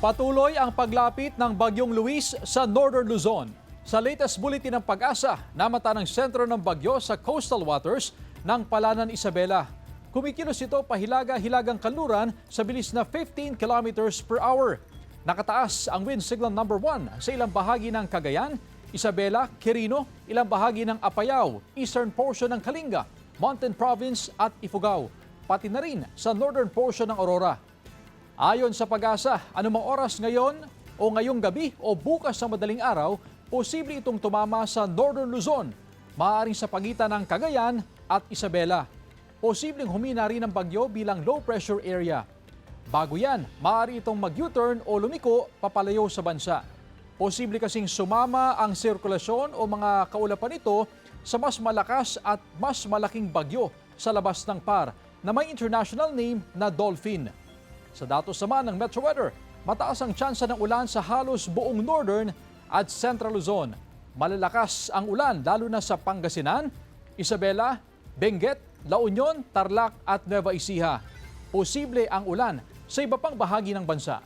Patuloy ang paglapit ng Bagyong Luis sa Northern Luzon. Sa latest bulletin ng Pag-asa, namata ng sentro ng bagyo sa coastal waters ng Palanan, Isabela. Kumikilos ito pahilaga-hilagang kanluran sa bilis na 15 kilometers per hour. Nakataas ang wind signal number 1 sa ilang bahagi ng Cagayan, Isabela, Quirino, ilang bahagi ng Apayao, eastern portion ng Kalinga, Mountain Province at Ifugao, pati na rin sa northern portion ng Aurora. Ayon sa Pag-asa, anumang oras ngayon o ngayong gabi o bukas sa madaling araw, posible itong tumama sa Northern Luzon, maaaring sa pagitan ng Cagayan at Isabela. Posibleng humina rin ang bagyo bilang low pressure area. Bago yan, maaari itong mag-U-turn o lumiko papalayo sa bansa. Posible kasing sumama ang sirkulasyon o mga kaulapan nito sa mas malakas at mas malaking bagyo sa labas ng PAR na may international name na Dolphin. Sa datos naman ng Metro Weather, mataas ang tsansa ng ulan sa halos buong Northern at Central Luzon. Malalakas ang ulan lalo na sa Pangasinan, Isabela, Benguet, La Union, Tarlac at Nueva Ecija. Posible ang ulan sa iba pang bahagi ng bansa.